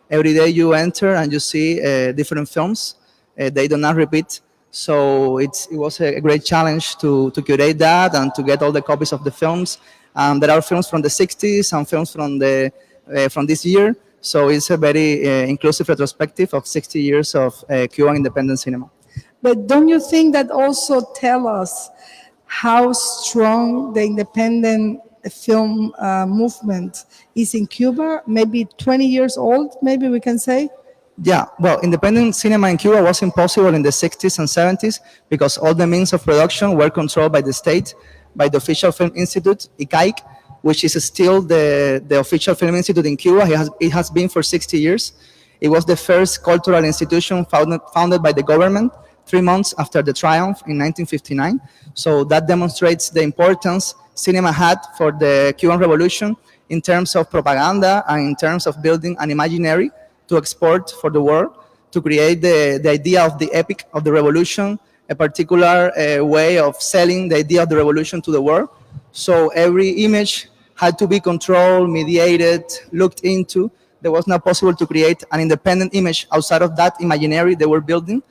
Every day you enter and you see different films. They do not repeat. So it was a great challenge to curate that and to get all the copies of the films. There are films from the 60s and films from this year. So it's a very inclusive retrospective of 60 years of Cuban independent cinema. But don't you think that also tell us how strong the independent film movement is in Cuba? Maybe 20 years old, maybe we can say? Yeah, well, independent cinema in Cuba was impossible in the 60s and 70s because all the means of production were controlled by the state, by the Official Film Institute, ICAIC, which is still the official film institute in Cuba. It has been for 60 years. It was the first cultural institution founded by the government 3 months after the triumph in 1959. So that demonstrates the importance cinema had for the Cuban Revolution in terms of propaganda and in terms of building an imaginary to export for the world, to create the idea of the epic of the revolution, a particular way of selling the idea of the revolution to the world. So every image had to be controlled, mediated, looked into. There was not possible to create an independent image outside of that imaginary they were building,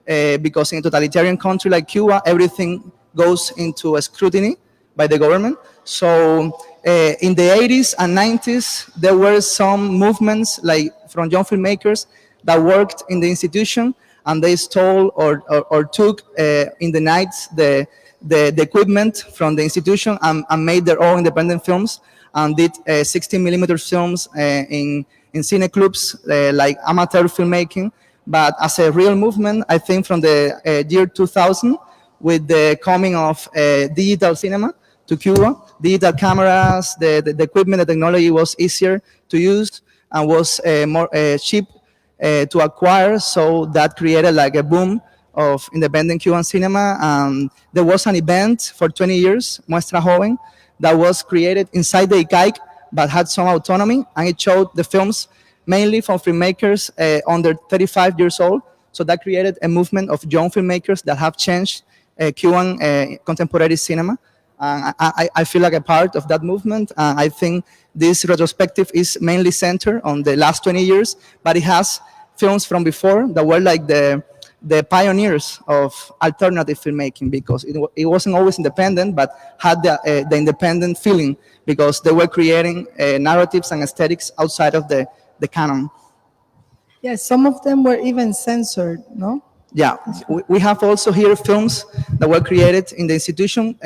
because in a totalitarian country like Cuba, everything goes into a scrutiny by the government. So in the 80s and 90s, there were some movements like from young filmmakers that worked in the institution, and they stole or took in the nights the equipment from the institution and made their own independent films and did 16 millimeter films in cine clubs, like amateur filmmaking. But as a real movement, I think from the year 2000, with the coming of digital cinema to Cuba, digital cameras, the equipment, the technology was easier to use and was more cheap to acquire. So that created like a boom of independent Cuban cinema. There was an event for 20 years, Muestra Joven, that was created inside the ICAIC, but had some autonomy, and it showed the films mainly from filmmakers under 35 years old. So that created a movement of young filmmakers that have changed Cuban contemporary cinema. I feel like a part of that movement. I think this retrospective is mainly centered on the last 20 years, but it has films from before that were like the pioneers of alternative filmmaking, because it wasn't always independent, but had the independent feeling, because they were creating narratives and aesthetics outside of the canon. Yes, some of them were even censored, no? Yeah, we have also here films that were created in the institution,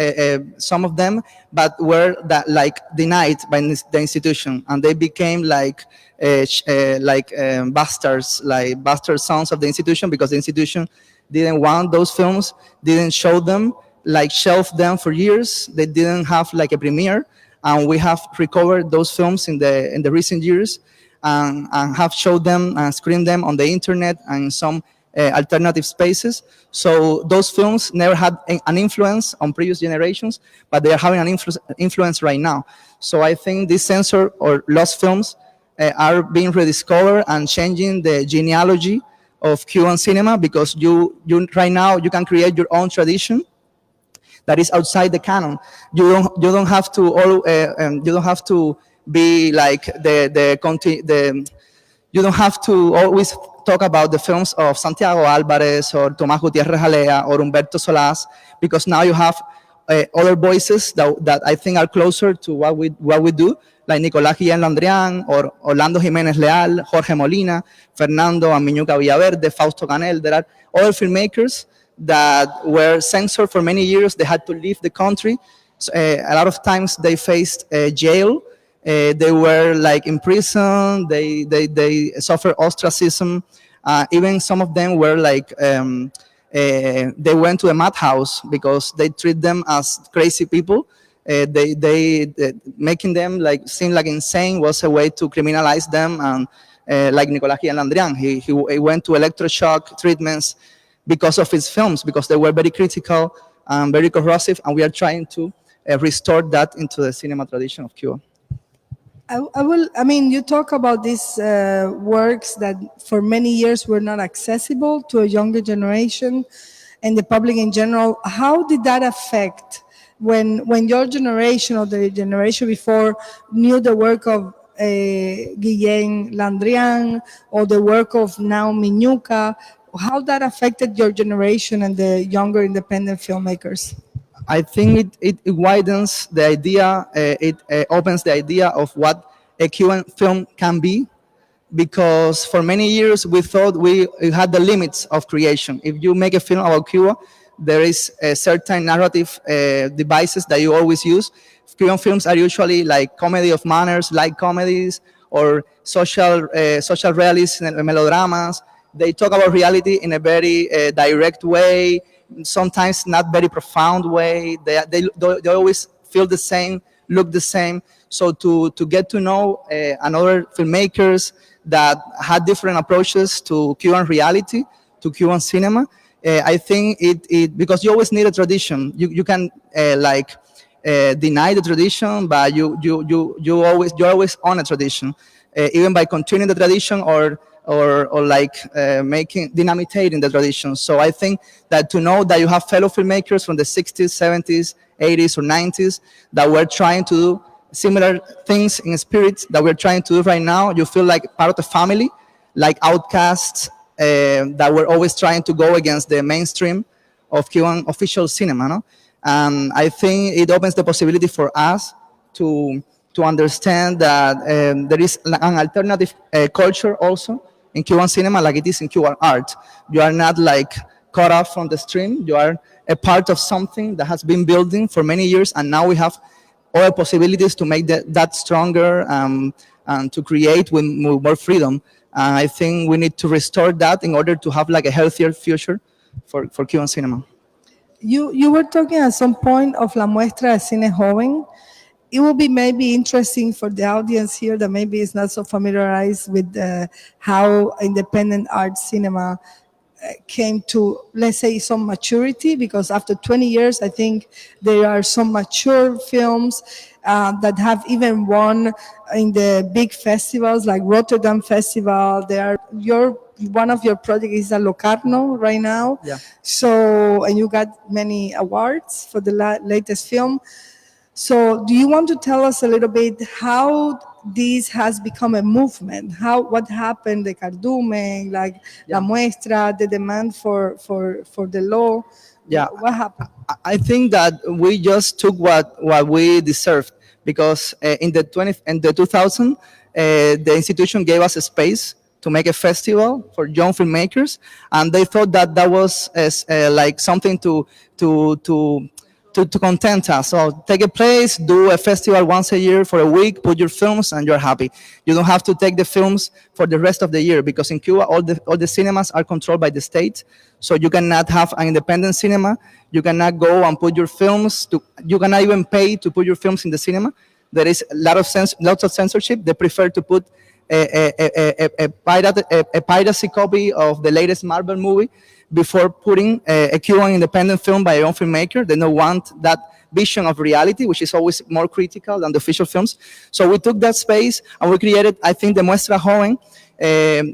some of them, but were that like denied by the institution, and they became like bastards, like bastard sons of the institution, because the institution didn't want those films, didn't show them, like shelved them for years. They didn't have like a premiere, and we have recovered those films in the recent years, and have showed them and screened them on the internet and some alternative spaces. So those films never had an influence on previous generations, but they are having an influence right now. So I think these censored or lost films are being rediscovered and changing the genealogy of Cuban cinema, because you right now you can create your own tradition that is outside the canon. You don't have to be like you don't have to always talk about the films of Santiago Álvarez or Tomás Gutiérrez Alea or Humberto Solás, because now you have other voices that I think are closer to what we do, like Nicolás Guillén Landrián or Orlando Jiménez Leal, Jorge Molina, Fernando Amiñuca Villaverde, Fausto Canel. There are other filmmakers that were censored for many years. They had to leave the country. So, a lot of times they faced jail. They were like in prison. They suffered ostracism. Even some of them were like they went to a madhouse because they treat them as crazy people. They making them like seem like insane was a way to criminalize them. And like Nicolás Guillén Landrián, he went to electroshock treatments because of his films, because they were very critical and very corrosive. And we are trying to restore that into the cinema tradition of Cuba. I mean, you talk about these works that for many years were not accessible to a younger generation and the public in general. How did that affect when your generation or the generation before knew the work of Guillén Landrian or the work of now Minuca, how that affected your generation and the younger independent filmmakers? I think it widens the idea, it opens the idea of what a Cuban film can be, because for many years we thought we had the limits of creation. If you make a film about Cuba, there is a certain narrative devices that you always use. Cuban films are usually like comedy of manners, like comedies, or social realism melodramas. They talk about reality in a very direct way, sometimes not very profound way. They always feel the same, look the same. So to get to know another filmmakers that had different approaches to Cuban reality, to Cuban cinema, I think it because you always need a tradition. You can deny the tradition, but you're always on a tradition, even by continuing the tradition or making dynamitating the tradition. So I think that to know that you have fellow filmmakers from the 60s, 70s, 80s, or 90s that were trying to do similar things in spirit that we're trying to do right now, you feel like part of the family, like outcasts that were always trying to go against the mainstream of Cuban official cinema. No? I think it opens the possibility for us to understand that there is an alternative culture also in Cuban cinema, like it is in Cuban art. You are not like cut off from the stream. You are a part of something that has been building for many years, and now we have all possibilities to make that stronger and to create with more freedom. I think we need to restore that in order to have like a healthier future for Cuban cinema. You were talking at some point of La Muestra de Cine Joven. It will be maybe interesting for the audience here that maybe is not so familiarized with how independent art cinema came to, let's say, some maturity, because after 20 years, I think there are some mature films that have even won in the big festivals like Rotterdam Festival. One of your projects is a Locarno right now. Yeah. So, and you got many awards for the latest film. So do you want to tell us a little bit how this has become a movement? What happened, the Cardumen, like La Muestra, the demand for the law? Yeah. What happened? I think that we just took what we deserved, because in the 2000 the institution gave us a space to make a festival for young filmmakers, and they thought that was like something to content us. So take a place, do a festival once a year for a week, put your films, and you're happy. You don't have to take the films for the rest of the year, because in Cuba all the cinemas are controlled by the state. So you cannot have an independent cinema. You cannot go and put your films. You cannot even pay to put your films in the cinema. There is lots of censorship. They prefer to put a piracy copy of the latest Marvel movie before putting a Cuban independent film by a young filmmaker. They don't want that vision of reality, which is always more critical than the official films. So we took that space and we created, I think, the Muestra Joven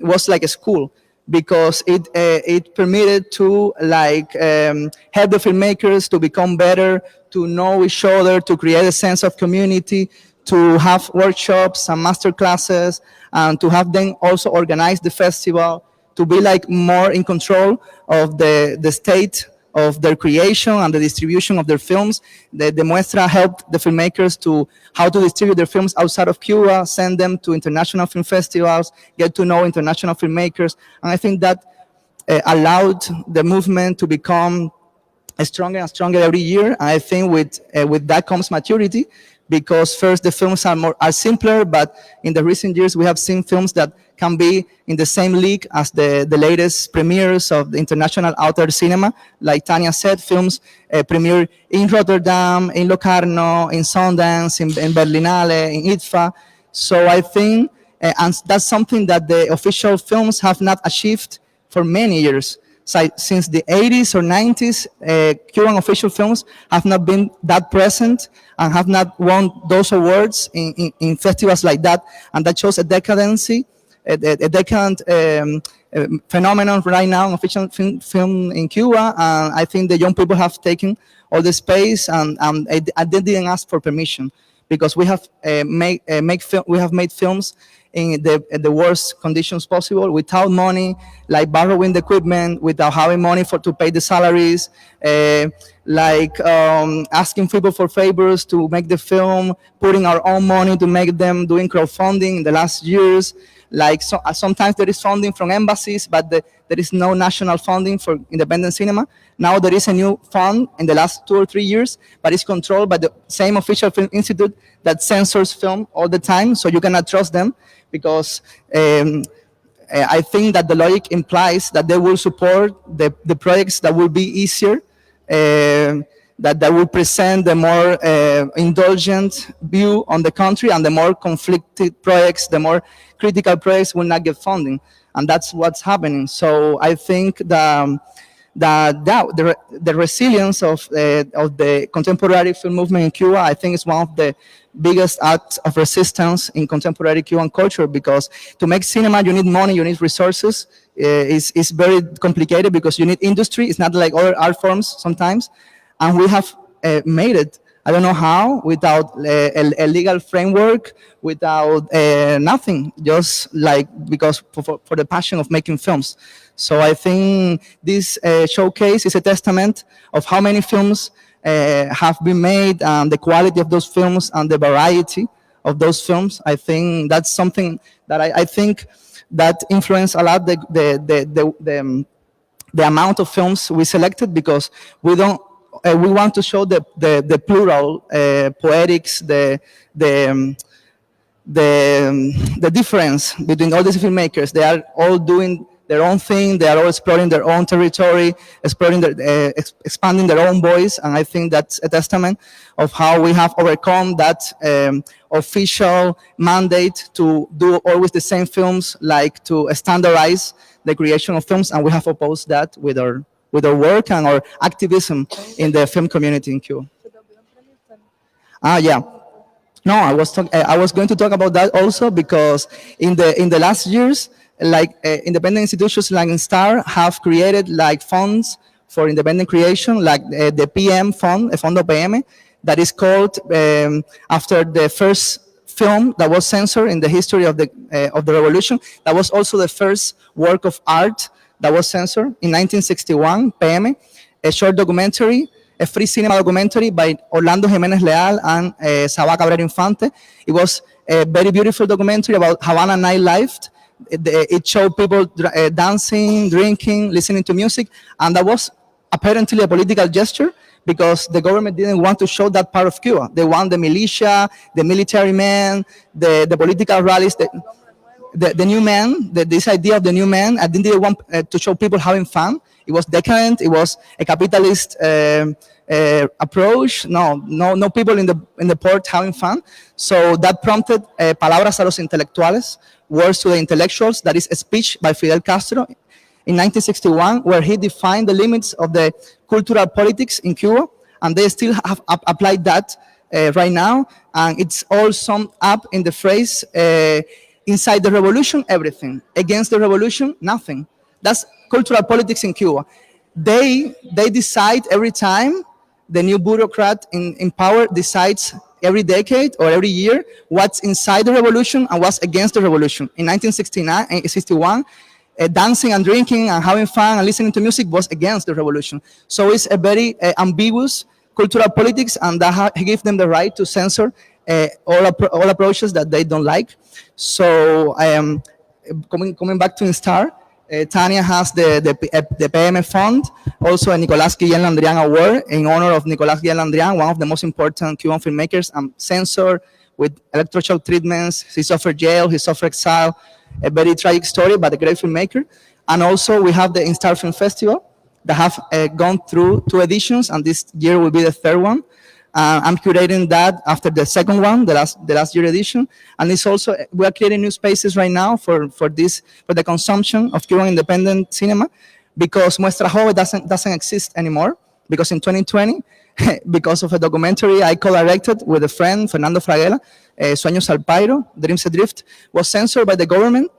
was like a school, because it permitted to help the filmmakers to become better, to know each other, to create a sense of community, to have workshops and master classes, and to have them also organize the festival, to be like more in control of the state of their creation and the distribution of their films. The Muestra helped the filmmakers to how to distribute their films outside of Cuba, send them to international film festivals, get to know international filmmakers. And I think that allowed the movement to become stronger and stronger every year. And I think with that comes maturity, because first the films are simpler, but in the recent years we have seen films that can be in the same league as the latest premieres of the international outer cinema. Like Tania said, films premiere in Rotterdam, in Locarno, in Sundance, in Berlinale, in IDFA. So I think, and that's something that the official films have not achieved for many years. So since the 80s or 90s, Cuban official films have not been that present and have not won those awards in festivals like that. And that shows a decadency, a decadent phenomenon right now in official film in Cuba. And I think the young people have taken all the space, and they didn't ask for permission, because we have we have made films in the worst conditions possible, without money, like borrowing the equipment, without having money to pay the salaries, asking people for favors to make the film, putting our own money to make them, doing crowdfunding in the last years. Sometimes there is funding from embassies, but there is no national funding for independent cinema. Now there is a new fund in the last 2 or 3 years, but it's controlled by the same official film institute that censors film all the time, so you cannot trust them, because I think that the logic implies that they will support the projects that will be easier, that will present the more indulgent view on the country, and the more conflicted projects, the more critical projects will not get funding. And that's what's happening. So I think the resilience of the contemporary film movement in Cuba, I think, is one of the biggest acts of resistance in contemporary Cuban culture, because to make cinema you need money, you need resources. It's very complicated because you need industry. It's not like other art forms sometimes, and we have made it. I don't know how, without a legal framework, without nothing, just because for the passion of making films. So I think this showcase is a testament of how many films have been made, and the quality of those films, and the variety of those films. I think that's something that I think that influenced a lot the amount of films we selected, because we want to show the plural poetics, the difference between all these filmmakers. They are all doing their own thing. They are all exploring their own territory, expanding their own voice. And I think that's a testament of how we have overcome that official mandate to do always the same films, like to standardize the creation of films. And we have opposed that with our work and our activism in the film community in Cuba. Yeah. No, I was going to talk about that also, because in the last years, independent institutions like INSTAR have created funds for independent creation, like the PM fund, Fondo PM, that is called after the first film that was censored in the history of the revolution. That was also the first work of art that was censored in 1961, PM, a short documentary, a free cinema documentary by Orlando Jimenez Leal and Sabá Cabrera Infante. It was a very beautiful documentary about Havana nightlife. It showed people dancing, drinking, listening to music, and that was apparently a political gesture, because the government didn't want to show that part of Cuba. They want the militia, the military men, the political rallies, the new man, this idea of the new man. I didn't want to show people having fun. It was decadent. It was a capitalist approach. No people in the port having fun. So that prompted Palabras a los Intelectuales, words to the intellectuals. That is a speech by Fidel Castro in 1961, where he defined the limits of the cultural politics in Cuba, and they still have applied that right now. And it's all summed up in the phrase, inside the revolution, everything. Against the revolution, nothing. That's cultural politics in Cuba. They decide every time. The new bureaucrat in power decides every decade or every year what's inside the revolution and what's against the revolution. In 1961, dancing and drinking and having fun and listening to music was against the revolution. So it's a very ambiguous cultural politics, and that gives them the right to censor all approaches that they don't like. So I am coming back to INSTAR. Tania has the PM fund, also a Nicolás Guillén Landrian Award in honor of Nicolás Guillén Landrian, one of the most important Cuban filmmakers, and censored with electroshock treatments. He suffered jail, he suffered exile, a very tragic story, but a great filmmaker. And also we have the INSTAR Film Festival that have gone through 2 editions, and this year will be the 3rd one. I'm curating that after the 2nd one, the last year edition. And it's also, we are creating new spaces right now for the consumption of Cuban independent cinema, because Muestra Joven doesn't exist anymore, because in 2020, because of a documentary I co-directed with a friend, Fernando Fraguela, Sueños al Pairo, Dreams Adrift, was censored by the government.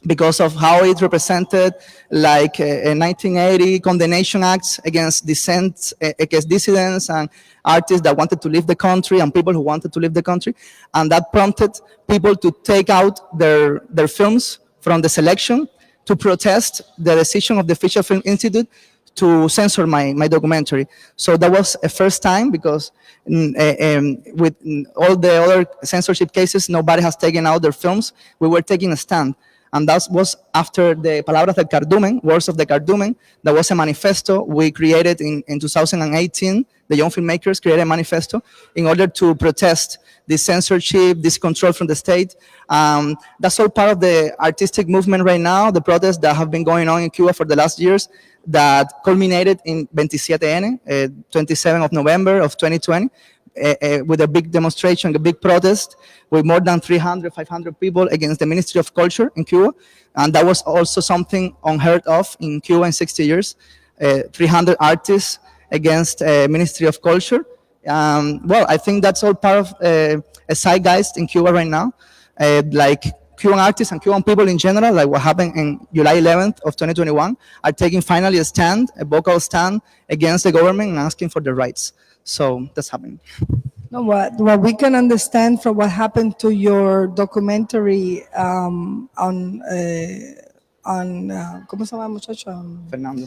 because of how it represented like a 1980 condemnation acts against dissent, against dissidents and artists that wanted to leave the country and people who wanted to leave the country. And that prompted people to take out their films from the selection to protest the decision of the Fisher Film Institute to censor my documentary. So that was a first time because with all the other censorship cases, nobody has taken out their films. We were taking a stand. And that was after the Palabras del Cardumen, Words of the Cardumen. That was a manifesto we created in 2018. The young filmmakers created a manifesto in order to protest this censorship, this control from the state. That's all part of the artistic movement right now, the protests that have been going on in Cuba for the last years that culminated in 27N, 27th of November of 2020, with a big demonstration, a big protest with more than 300, 500 people against the Ministry of Culture in Cuba. And that was also something unheard of in Cuba in 60 years. 300 artists against Ministry of Culture. Well, I think that's all part of a zeitgeist in Cuba right now. Like Cuban artists and Cuban people in general, like what happened in July 11th of 2021, are taking finally a stand, a vocal stand against the government and asking for their rights. So that's happening. No, what we can understand from what happened to your documentary on ¿cómo se llama el muchacho? Fernando.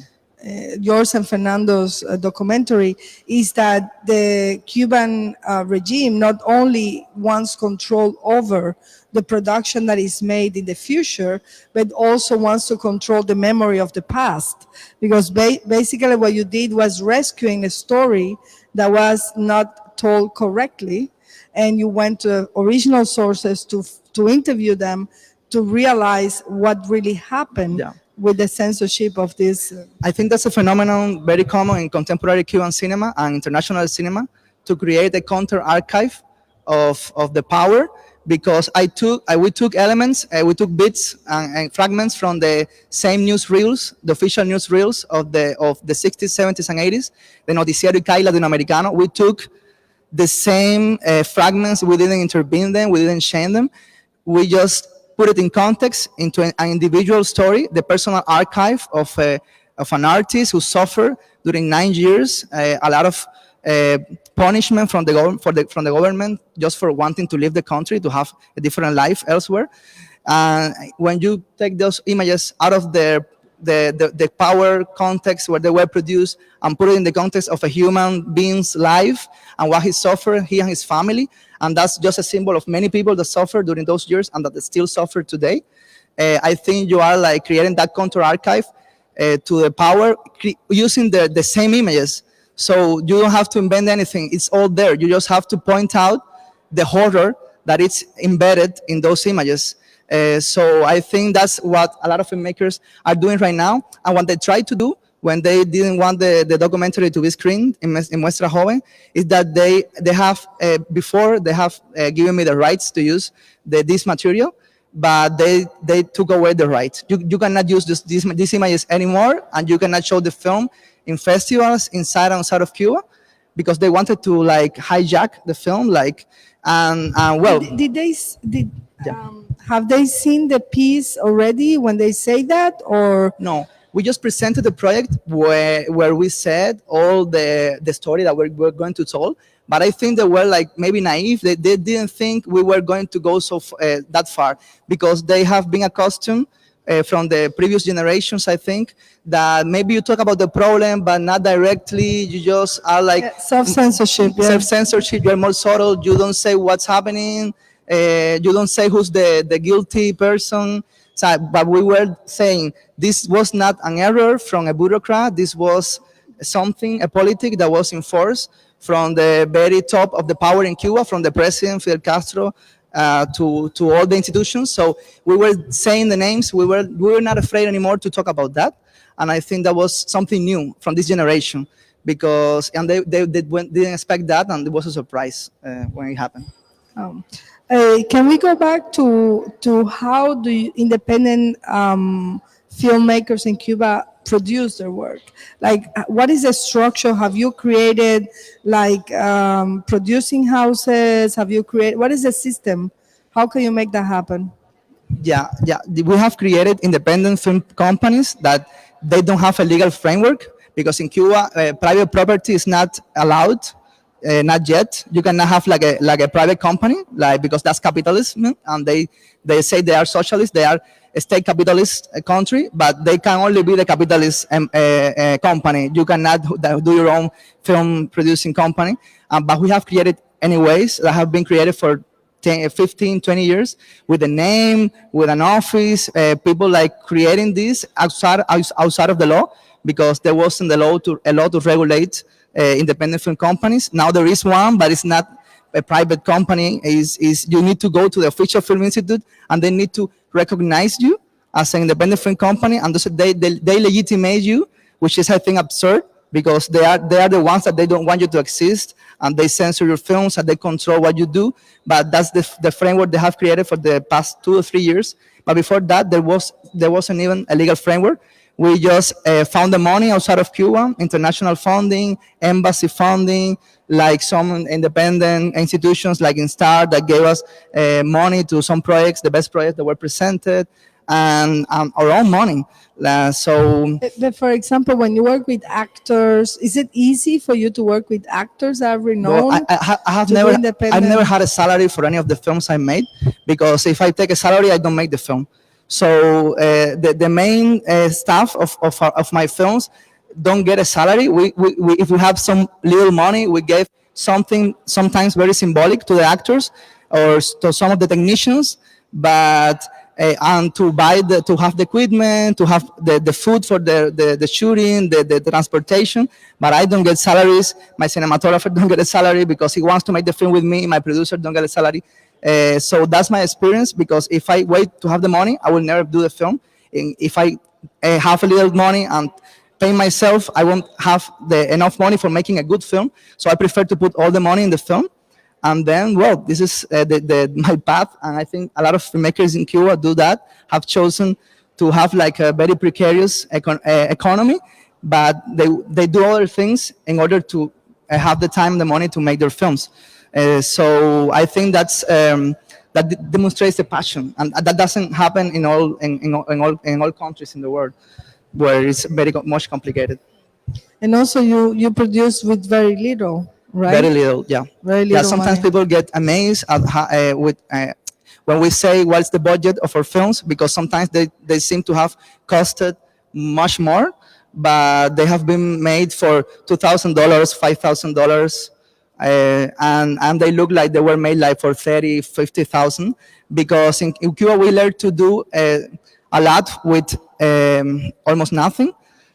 Yours and Fernando's documentary is that the Cuban regime not only wants control over the production that is made in the future, but also wants to control the memory of the past. Because basically what you did was rescuing a story that was not told correctly, and you went to original sources to interview them to realize what really happened. Yeah. With the censorship of this. I think that's a phenomenon very common in contemporary Cuban cinema and international cinema, to create a counter archive of the power, because we took elements, we took bits and fragments from the same newsreels, the official newsreels of the 60s, 70s, and 80s, the Noticiero ICAI Latinoamericano. We took the same fragments, we didn't intervene them, we didn't shame them, we just put it in context into an individual story, the personal archive of an artist who suffered during 9 years a lot of punishment from the government just for wanting to leave the country, to have a different life elsewhere. When you take those images out of the power context where they were produced and put it in the context of a human being's life and what he suffered, he and his family, and that's just a symbol of many people that suffered during those years and that they still suffer today. I think you are like creating that counter archive to the power using the same images. So you don't have to invent anything. It's all there. You just have to point out the horror that it's embedded in those images. So I think that's what a lot of filmmakers are doing right now. And what they try to do when they didn't want the documentary to be screened in Muestra Joven is that they have, before they have given me the rights to use this material, but they took away the rights. You cannot use these images anymore, and you cannot show the film in festivals inside and outside of Cuba, because they wanted to like hijack the film, like well. Have they seen the piece already when they say that, or no? We just presented the project where we said all the story that we're going to tell, but I think they were like maybe naive. They didn't think we were going to go that far, because they have been accustomed from the previous generations, I think, that maybe you talk about the problem, but not directly. You just are like self-censorship. Self-censorship. You're more subtle. You don't say what's happening. You don't say who's the guilty person. So, but we were saying this was not an error from a bureaucrat. This was something, a politic that was enforced from the very top of the power in Cuba, from the president, Fidel Castro, to all the institutions. So we were saying the names. We were not afraid anymore to talk about that. And I think that was something new from this generation, because they didn't expect that, and it was a surprise when it happened. Can we go back to how do independent filmmakers in Cuba produce their work? Like, what is the structure? Have you created like producing houses? Have you created, what is the system? How can you make that happen? yeah. We have created independent film companies that they don't have a legal framework because in Cuba, private property is not allowed, not yet. You cannot have like a private company, like because that's capitalism, and they say they are socialist, they are a state capitalist country, but they can only be the capitalist company. You cannot do your own film producing company, but we have created anyways that have been created for 10, 15, 20 years with a name, with an office, people like creating this outside of the law because there wasn't a law to regulate independent film companies. Now there is one, but it's not a private company. Is you need to go to the official film institute and they need to recognize you as an independent film company, and they legitimate you, which is I think absurd because they are the ones that they don't want you to exist and they censor your films and they control what you do. But that's the framework they have created for the past 2 or 3 years. But before that, there wasn't even a legal framework. We just found the money outside of Cuba, international funding, embassy funding, like some independent institutions like INSTAR that gave us money to some projects, the best projects that were presented, and our own money. So But for example, when you work with actors, is it easy for you to work with actors that are well, renowned? I've to do never independent- had a salary for any of the films I made because if I take a salary, I don't make the film. So the main staff of my films don't get a salary. We if we have some little money, we give something sometimes very symbolic to the actors or to some of the technicians, but and to have the equipment, to have the food for the shooting, the transportation. But I don't get salaries. My cinematographer don't get a salary because he wants to make the film with me. My producer don't get a salary. So that's my experience because if I wait to have the money, I will never do the film. And if I have a little money and pay myself, I won't have enough money for making a good film. So I prefer to put all the money in the film. And then, well, this is my path. And I think a lot of filmmakers in Cuba do that, have chosen to have like a very precarious economy, but they do other things in order to have the time, the money to make their films. So I think that demonstrates the passion, and that doesn't happen in all countries in the world, where it's very much complicated. And also, you produce with very little, right? Very little, yeah. Very Yeah, little sometimes money. people get amazed at when we say what's the budget of our films, because sometimes they seem to have costed much more, but they have been made for $2,000, $5,000, and they look like they were made like for 30, 50,000, because in Cuba we learned to do a lot with almost nothing.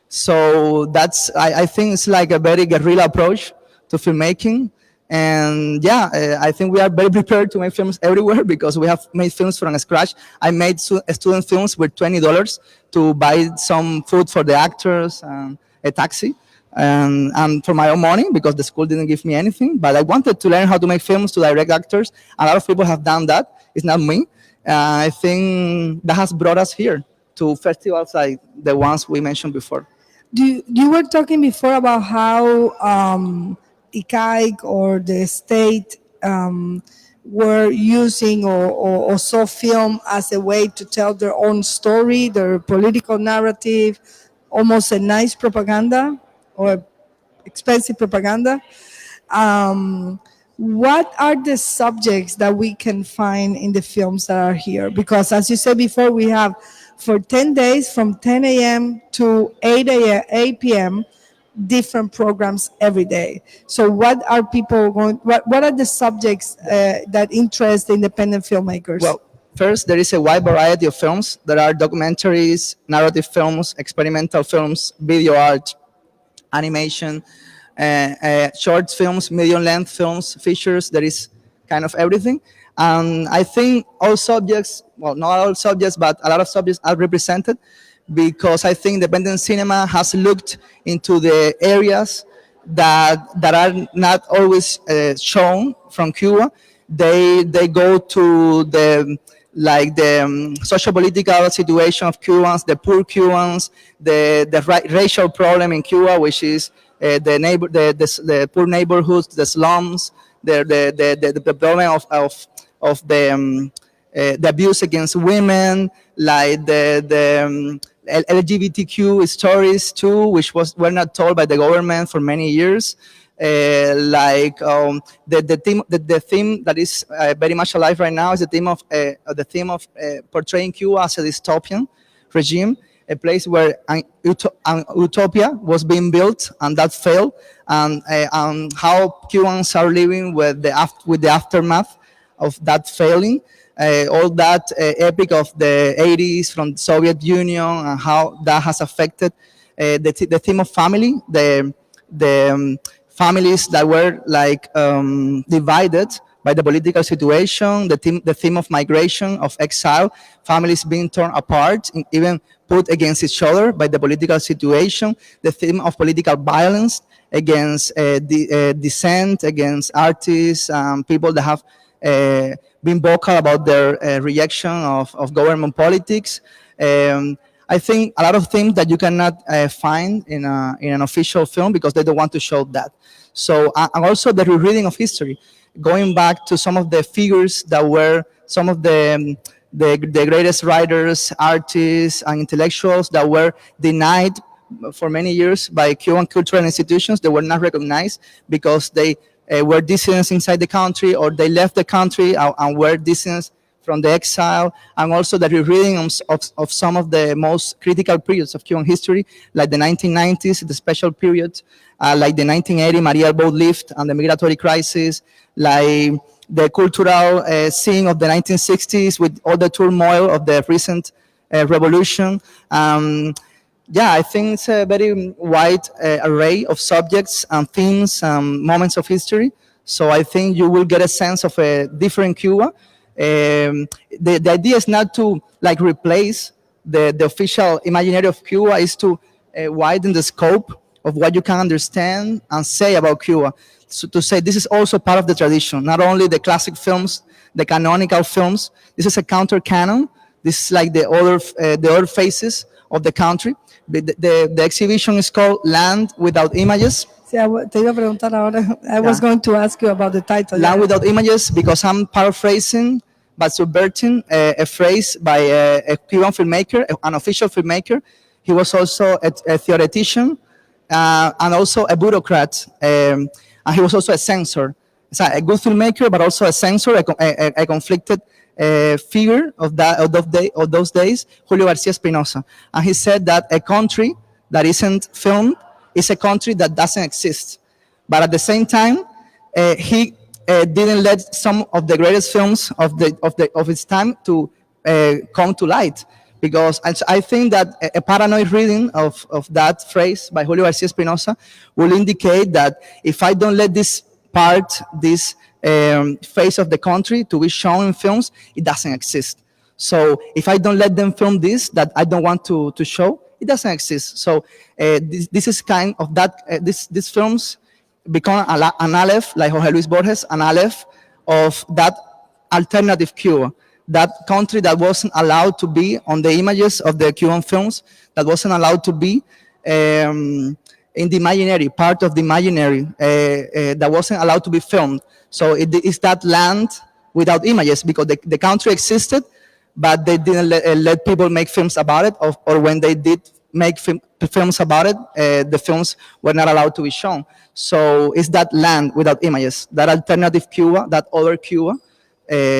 So I think it's like a very guerrilla approach to filmmaking. And yeah, I think we are very prepared to make films everywhere because we have made films from scratch. I made student films with $20 to buy some food for the actors and a taxi, and for my own money because the school didn't give me anything. But I wanted to learn how to make films, to direct actors. A lot of people have done that. It's not me. I think that has brought us here to festivals like the ones we mentioned before. You were talking before about how ICAIC or the state were using or saw film as a way to tell their own story, their political narrative, almost a nice propaganda or expensive propaganda. What are the subjects that we can find in the films that are here? Because as you said before, we have for 10 days from 10 a.m. to 8 p.m. different programs every day. So what are people going, what are the subjects that interest independent filmmakers? Well, first, there is a wide variety of films. There are documentaries, narrative films, experimental films, video art, animation, short films, medium-length films, features. There is kind of everything. And I think all subjects, well, not all subjects, but a lot of subjects are represented because I think independent cinema has looked into the areas that are not always shown from Cuba. They go to the social political situation of Cubans, the poor Cubans, the racial problem in Cuba, which is the poor neighborhoods, the slums, the problem of the abuse against women, like the LGBTQ stories too, which were not told by the government for many years. Like the theme that is very much alive right now is the theme of portraying Cuba as a dystopian regime, a place where an utopia was being built and that failed, and how Cubans are living with the aftermath of that failing. All that epic of the 80s from the Soviet Union and how that has affected the theme of family, the families that were like divided by the political situation, the theme of migration, of exile, families being torn apart, even put against each other by the political situation, the theme of political violence against dissent, against artists, people that have been vocal about their rejection of government politics. I think a lot of things that you cannot find in an official film because they don't want to show that. So, and also the rereading of history, going back to some of the figures that were some of the greatest writers, artists, and intellectuals that were denied for many years by Cuban cultural institutions. They were not recognized because they were dissidents inside the country, or they left the country and were dissidents from the exile, and also the rereading of some of the most critical periods of Cuban history, like the 1990s, the special period, like the 1980 Maria boat lift and the migratory crisis, like the cultural scene of the 1960s with all the turmoil of the recent revolution. Yeah, I think it's a very wide array of subjects and themes and moments of history. So I think you will get a sense of a different Cuba. The idea is not to like replace the official imaginary of Cuba, is to widen the scope of what you can understand and say about Cuba. So to say this is also part of the tradition, not only the classic films, the canonical films. This is a counter-canon. This is like the other faces of the country. The exhibition is called Land Without Images. Sí, te iba a preguntar ahora. I was going to ask you about the title. Land Without Images, because I'm paraphrasing but subverting a phrase by a Cuban filmmaker, an official filmmaker. He was also a theoretician and also a bureaucrat, and he was also a censor. So a good filmmaker, but also a censor, a conflicted figure of those days, Julio Garcia Espinosa. And he said that a country that isn't filmed is a country that doesn't exist. But at the same time, he didn't let some of the greatest films of its time to come to light. Because I think that a paranoid reading of that phrase by Julio Garcia Espinosa will indicate that if I don't let this part, this face of the country to be shown in films, it doesn't exist. So if I don't let them film this that I don't want to show, it doesn't exist. So this is kind of that, these films become an aleph, like Jorge Luis Borges, an aleph of that alternative Cuba, that country that wasn't allowed to be on the images of the Cuban films, that wasn't allowed to be in the imaginary, part of the imaginary, that wasn't allowed to be filmed. So it is that land without images, because the country existed, but they didn't let people make films about it, or when they did make films about it, the films were not allowed to be shown. So it's that land without images, that alternative Cuba, that other Cuba,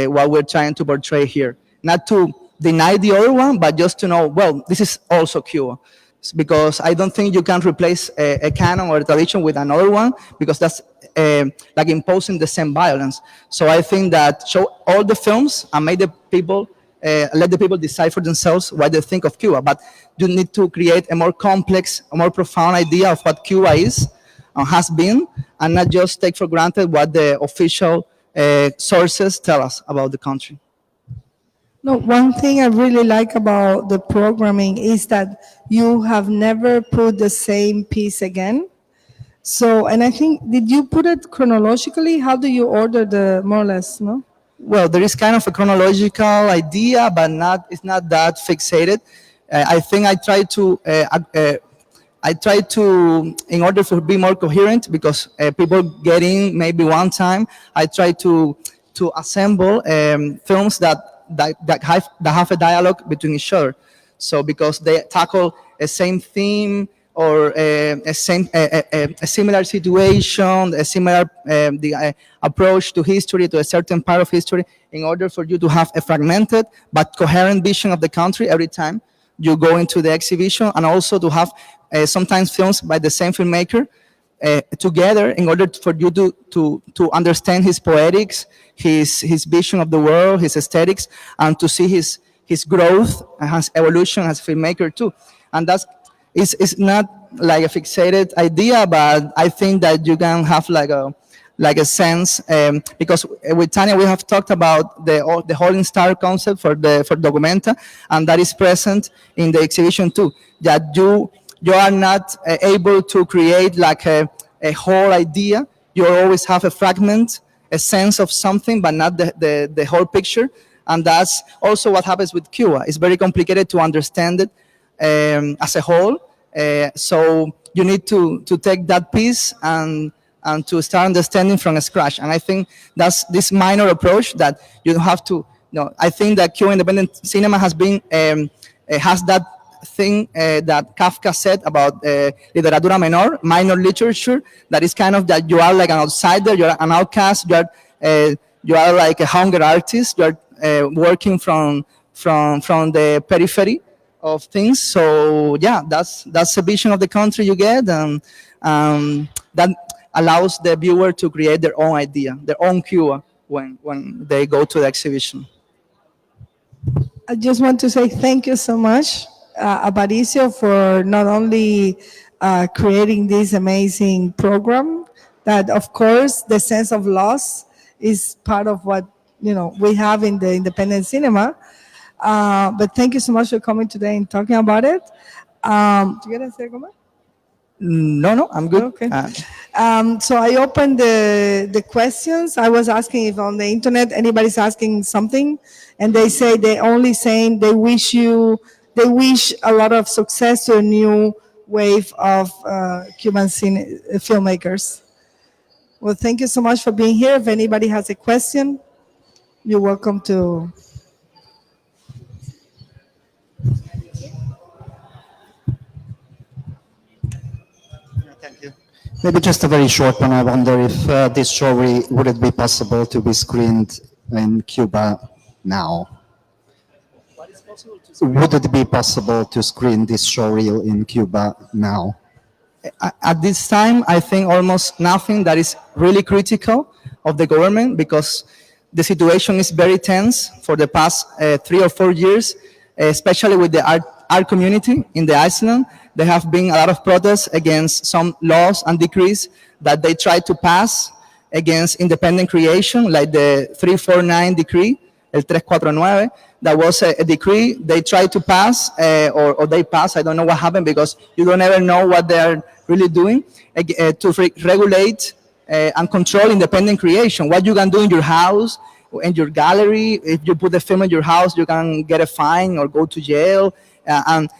what we're trying to portray here. Not to deny the other one, but just to know, well, this is also Cuba. Because I don't think you can replace a canon or a tradition with another one, because that's like imposing the same violence. So I think that show all the films and make the people, let the people decide for themselves what they think of Cuba. But you need to create a more complex, a more profound idea of what Cuba is and has been, and not just take for granted what the official sources tell us about the country. No, one thing I really like about the programming is that you have never put the same piece again. So, and I think, did you put it chronologically? How do you order the, more or less, no? Well, there is kind of a chronological idea, but it's not that fixated. I think I try to, in order to be more coherent, because people get in maybe one time, I try to assemble films that have a dialogue between each other. So because they tackle a same theme or a similar situation, a similar approach to history, to a certain part of history, in order for you to have a fragmented but coherent vision of the country every time you go into the exhibition, and also to have sometimes films by the same filmmaker together in order for you to understand his poetics, his vision of the world, his aesthetics, and to see his growth and his evolution as a filmmaker too. And that's it's not like a fixated idea, but I think that you can have like a sense, because with Tania we have talked about the whole INSTAR concept for documenta, and that is present in the exhibition too. That you are not able to create like a whole idea. You always have a fragment, a sense of something, but not the whole picture. And that's also what happens with Cuba. It's very complicated to understand it as a whole. So you need to take that piece and to start understanding from scratch. And I think that's this minor approach that you don't have to. I think that Cuban independent cinema has been has that thing that Kafka said about literatura menor, minor literature, that is kind of that you are like an outsider, you're an outcast, you are like a hunger artist, you're working from the periphery of things. So yeah, that's a vision of the country you get, and that allows the viewer to create their own idea, their own Cuba when they go to the exhibition. I just want to say thank you so much, Aparicio, for not only creating this amazing program, that of course the sense of loss is part of what we have in the independent cinema. But thank you so much for coming today and talking about it. ¿Tú quieres hacer algo más? No, I'm good. Okay. So I opened the questions. I was asking if on the internet anybody's asking something, and they say they only saying they wish a lot of success to a new wave of Cuban filmmakers. Well, thank you so much for being here. If anybody has a question, you're welcome to. Thank you. Maybe just a very short one. I wonder if this show would it be possible to be screened in Cuba now? What is possible to Would it be possible to screen this show reel in Cuba now? At this time, I think almost nothing that is really critical of the government, because the situation is very tense for the past 3 or 4 years, especially with the art community in the island. There have been a lot of protests against some laws and decrees that they tried to pass against independent creation, like the 349 decree, el 349. That was a decree they tried to pass, or they passed. I don't know what happened, because you don't ever know what they're really doing, to regulate and control independent creation. What you can do in your house, in your gallery. If you put a film in your house, you can get a fine or go to jail. And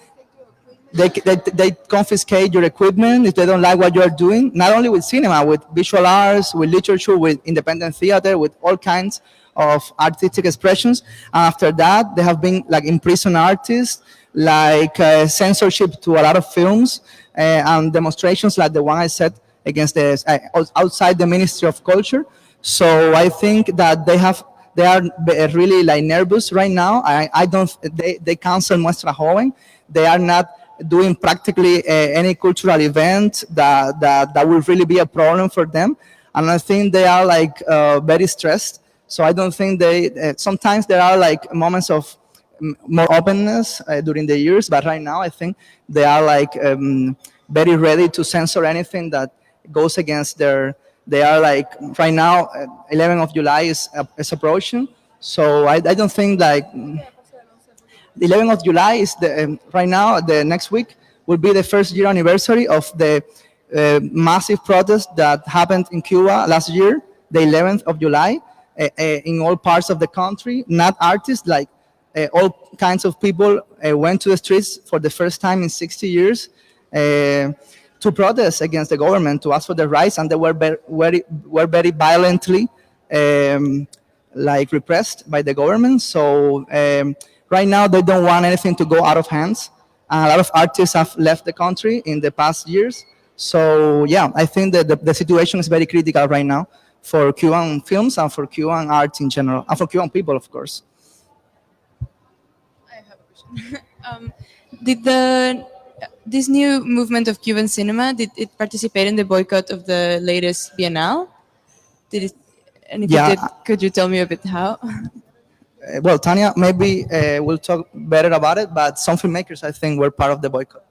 they confiscate your equipment if they don't like what you're doing, not only with cinema, with visual arts, with literature, with independent theater, with all kinds of artistic expressions. And after that, they have been like imprisoned artists, like censorship to a lot of films, and demonstrations like the one I said against outside the Ministry of Culture. So I think that they are really like nervous right now. I don't. They cancel Muestra Joven. They are not doing practically any cultural event that will really be a problem for them. And I think they are like very stressed. So I don't think sometimes there are like moments of more openness during the years, but right now I think they are like very ready to censor anything that goes against they are like, right now, 11th of July is approaching. So I don't think like, the 11th of July is right now, the next week will be the first year anniversary of the massive protest that happened in Cuba last year, the 11th of July, in all parts of the country. Not artists, like all kinds of people went to the streets for the first time in 60 years to protest against the government, to ask for their rights, and they were very violently like repressed by the government. So right now they don't want anything to go out of hands. A lot of artists have left the country in the past years. So yeah, I think that the situation is very critical right now for Cuban films and for Cuban art in general, and for Cuban people, of course. I have a question. Did this new movement of Cuban cinema did it participate in the boycott of the latest Biennale? Did it? And if Yeah. it did, could you tell me a bit how? Well, Tania, maybe we'll talk better about it, but some filmmakers, I think, were part of the boycott.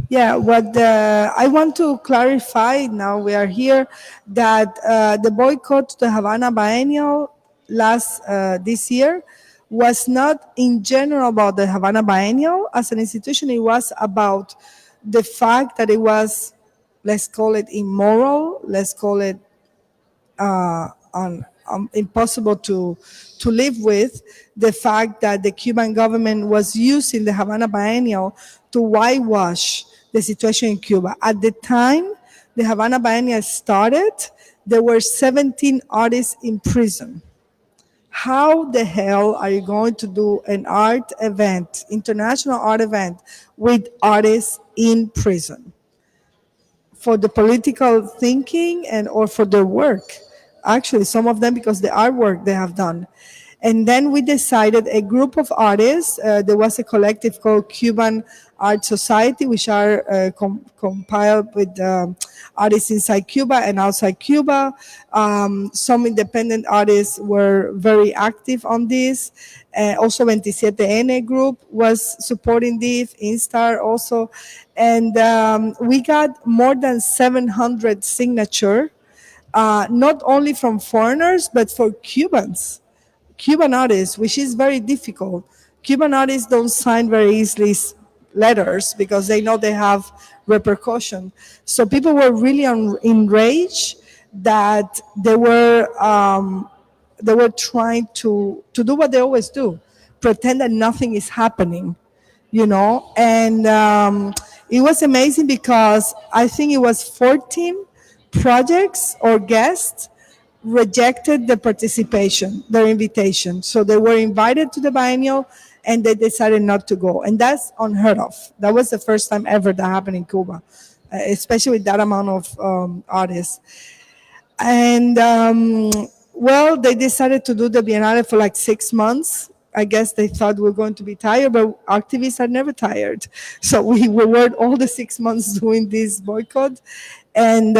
Yeah, what I want to clarify now we are here that the boycott to the Havana Biennial this year was not in general about the Havana Biennial as an institution. It was about the fact that it was, let's call it immoral, let's call it impossible to live with, the fact that the Cuban government was using the Havana Biennial to whitewash the situation in Cuba. At the time the Havana Biennial started, there were 17 artists in prison. How the hell are you going to do an art event, international art event, with artists in prison? For the political thinking and or for their work. Actually, some of them because the artwork they have done. And then we decided a group of artists, there was a collective called Cuban Art Society, which are compiled with artists inside Cuba and outside Cuba. Some independent artists were very active on this. Also, 27N group was supporting this, INSTAR also. And we got more than 700 signatures, not only from foreigners, but for Cubans. Cuban artists, which is very difficult. Cuban artists don't sign very easily letters because they know they have repercussion. So people were really enraged that they were trying to do what they always do, pretend that nothing is happening, you know. And it was amazing because I think it was 14 projects or guests rejected the participation, their invitation. So they were invited to the biennial and they decided not to go. And that's unheard of. That was the first time ever that happened in Cuba, especially with that amount of artists. And well, they decided to do the Biennale for like 6 months. I guess they thought we were going to be tired, but activists are never tired. So we were all the 6 months doing this boycott. And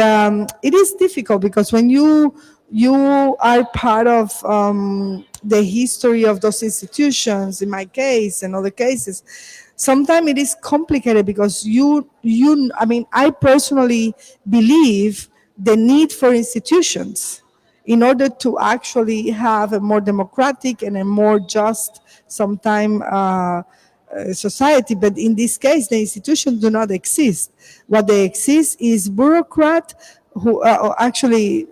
it is difficult because when you are part of the history of those institutions, in my case and other cases, sometimes it is complicated because I mean, I personally believe the need for institutions in order to actually have a more democratic and a more just, sometime society. But in this case, the institutions do not exist. What they exist is bureaucrat who actually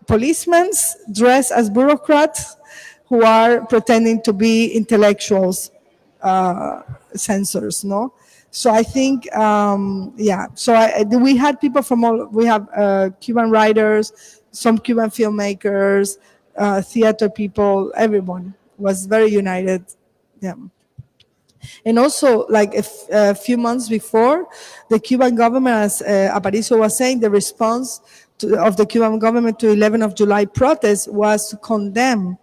policemen dressed as bureaucrats who are pretending to be intellectuals, censors, no? So I think, yeah. So we had people from all. We have Cuban writers, some Cuban filmmakers, theater people. Everyone was very united. Yeah. And also, like a few months before, the Cuban government, as Aparicio was saying, the response of the Cuban government to 11th of July protests was to condemn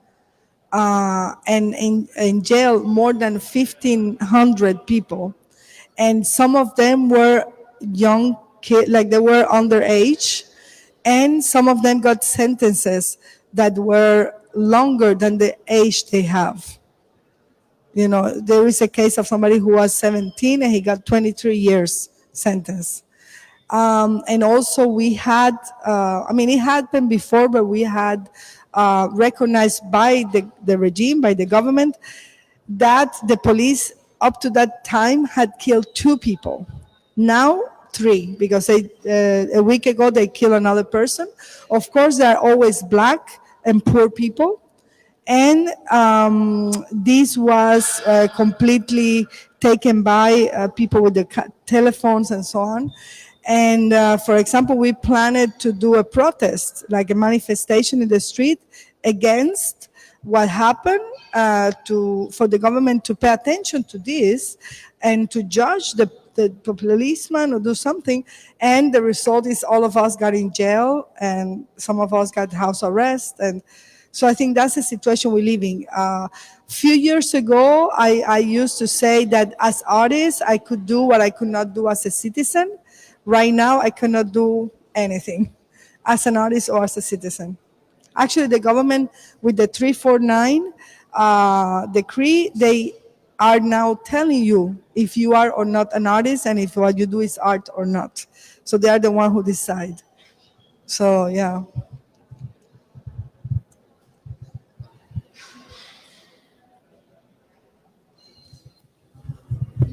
and in jail more than 1,500 people. And some of them were young kids, like they were underage, and some of them got sentences that were longer than the age they have. You know, there is a case of somebody who was 17 and he got 23 years sentence. And also we had, I mean, it happened before, but we had recognized by the regime, by the government, that the police up to that time had killed 2 people. Now 3, because a week ago they killed another person. Of course, there are always black and poor people. And this was completely taken by people with the telephones and so on. And for example, we planned to do a protest, like a manifestation in the street against what happened, for the government to pay attention to this and to judge the policeman or do something. And the result is all of us got in jail and some of us got house arrest. And so I think that's the situation we live in. Few years ago, I used to say that as artists, I could do what I could not do as a citizen. Right now, I cannot do anything as an artist or as a citizen. Actually, the government, with the 349 decree, they are now telling you if you are or not an artist and if what you do is art or not. So they are the one who decide. So, yeah.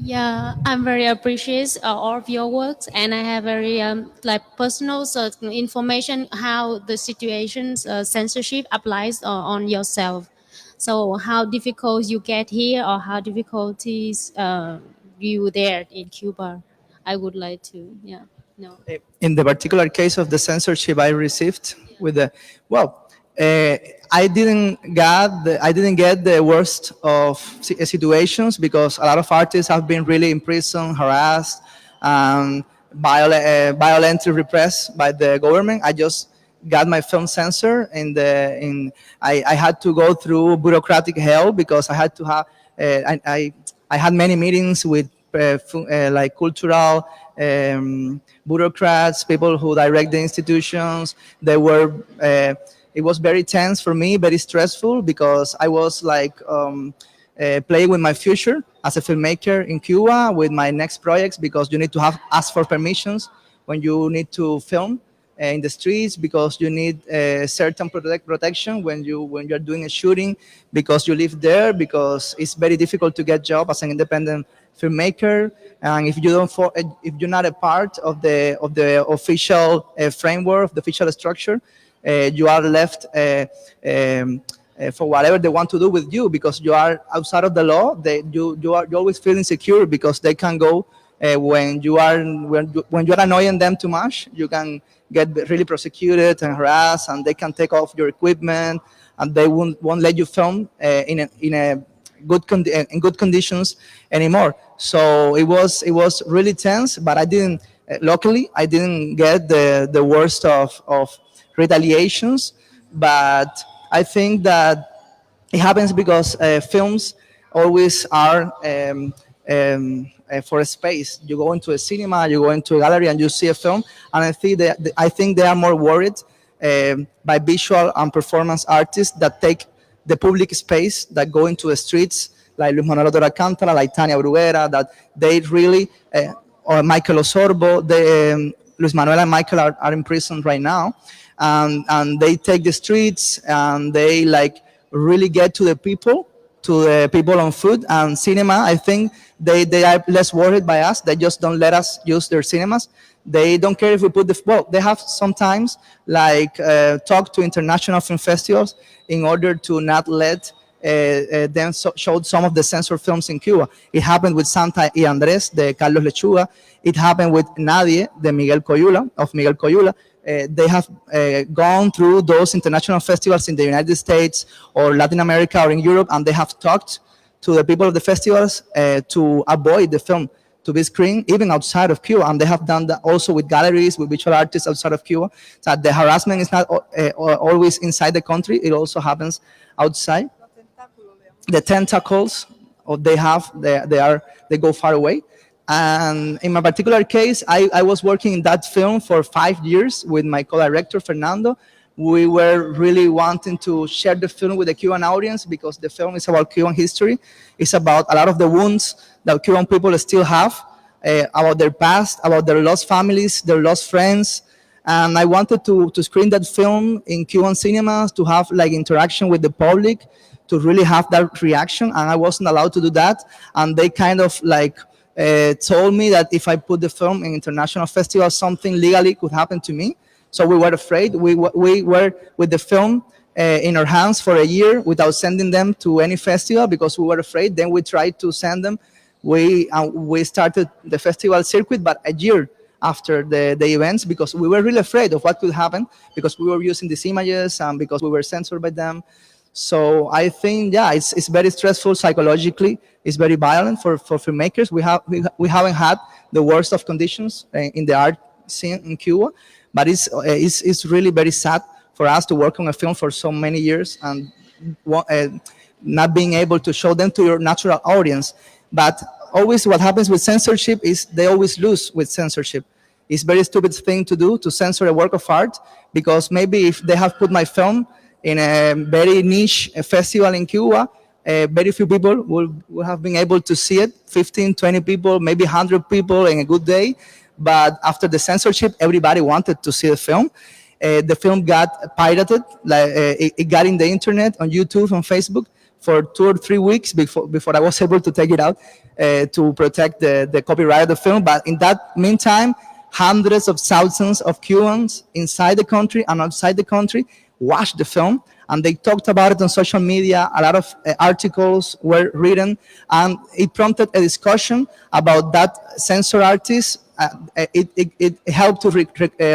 Yeah, I'm very appreciate all of your works, and I have very like personal information how the situations censorship applies on yourself. So how difficult you get here, or how difficulties you there in Cuba. I would like to know. In the particular case of the censorship I received with the, well, uh, I didn't get the worst of situations because a lot of artists have been really imprisoned, harassed, and violently repressed by the government. I just got my film censored I had to go through bureaucratic hell because I had to have I had many meetings with like cultural bureaucrats, people who direct the institutions. They were. It was very tense for me, very stressful because I was like playing with my future as a filmmaker in Cuba with my next projects because you need to have ask for permissions when you need to film in the streets because you need certain protection when you're doing a shooting because you live there because it's very difficult to get job as an independent filmmaker, and if you don't if you're not a part of the official framework of the official structure, you are left for whatever they want to do with you because you are outside of the law. You always feel insecure because they can go when you're annoying them too much. You can get really prosecuted and harassed, and they can take off your equipment, and they won't let you film in good conditions anymore. So it was really tense, but I didn't. Luckily, I didn't get the worst of retaliations. But I think that it happens because films always are for a space. You go into a cinema, you go into a gallery, and you see a film, and I think they are more worried by visual and performance artists that take the public space, that go into the streets, like Luis Manuel Alcántara, like Tania Bruguera, that they really, or Michael Osorbo, Luis Manuel and Michael are in prison right now, and they take the streets and they like really get to the people on foot and cinema. I think they are less worried by us. They just don't let us use their cinemas. They don't care if we put they have sometimes like talk to international film festivals in order to not let them show some of the censored films in Cuba. It happened with Santa y Andrés, the Carlos Lechuga. It happened with Nadie, the Miguel Coyula. They have gone through those international festivals in the United States or Latin America or in Europe, and they have talked to the people of the festivals to avoid the film to be screened even outside of Cuba. And they have done that also with galleries, with visual artists outside of Cuba. So the harassment is not always inside the country. It also happens outside. The tentacles they go far away. And in my particular case, I was working in that film for 5 years with my co-director, Fernando. We were really wanting to share the film with the Cuban audience because the film is about Cuban history. It's about a lot of the wounds that Cuban people still have, about their past, about their lost families, their lost friends. And I wanted to screen that film in Cuban cinemas, to have like interaction with the public, to really have that reaction. And I wasn't allowed to do that. And they kind of like told me that if I put the film in international festivals, something legally could happen to me. So we were afraid. We were with the film in our hands for a year without sending them to any festival because we were afraid. Then we tried to send them. We started the festival circuit, but a year after the events, because we were really afraid of what could happen, because we were using these images and because we were censored by them. So I think, yeah, it's very stressful psychologically. It's very violent for filmmakers. We haven't had the worst of conditions in the art scene in Cuba, but it's really very sad for us to work on a film for so many years and not being able to show them to your natural audience. But always what happens with censorship is they always lose with censorship. It's a very stupid thing to do, to censor a work of art, because maybe if they have put my film in a very niche festival in Cuba, very few people will have been able to see it, 15, 20 people, maybe 100 people in a good day. But after the censorship, everybody wanted to see the film. The film got pirated, it got in the internet, on YouTube, on Facebook, for 2 or 3 weeks before I was able to take it out to protect the copyright of the film. But in that meantime, hundreds of thousands of Cubans inside the country and outside the country watched the film, and they talked about it on social media. A lot of articles were written, and it prompted a discussion about that censored artist. It helped to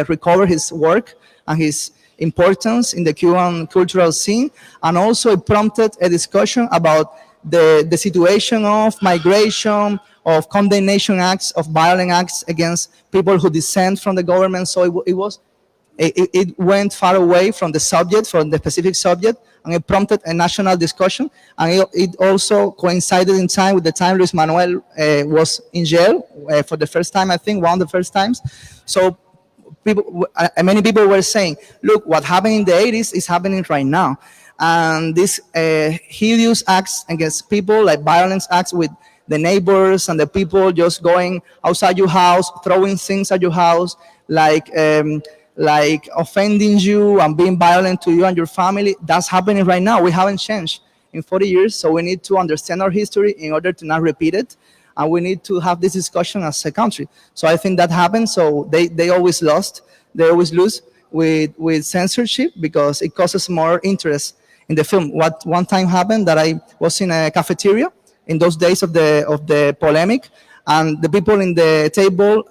recover his work and his importance in the Cuban cultural scene, and also it prompted a discussion about the situation of migration, of condemnation acts, of violent acts against people who dissent from the government. So it went far away from the subject, from the specific subject, and it prompted a national discussion. And it also coincided in time with the time Luis Manuel was in jail for the first time, I think, one of the first times. So many people were saying, look, what happened in the 80s is happening right now. And these hideous acts against people, like violence acts with the neighbors and the people just going outside your house, throwing things at your house, like offending you and being violent to you and your family, that's happening right now. We haven't changed in 40 years, so we need to understand our history in order to not repeat it. And we need to have this discussion as a country. So I think that happened. So they always lost. They always lose with censorship, because it causes more interest in the film. What one time happened, that I was in a cafeteria in those days of the polemic, and the people in the table